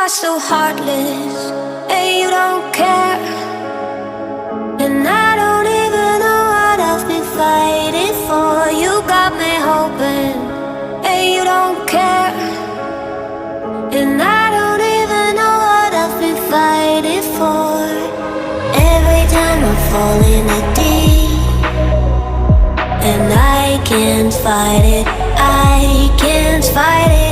are so heartless, and you don't care. And I don't even know what I've been fighting for. You got me hoping, and you don't care. And I don't even know what I've been fighting for. Every time I fall in the deep, and I can't fight it, I can't fight it.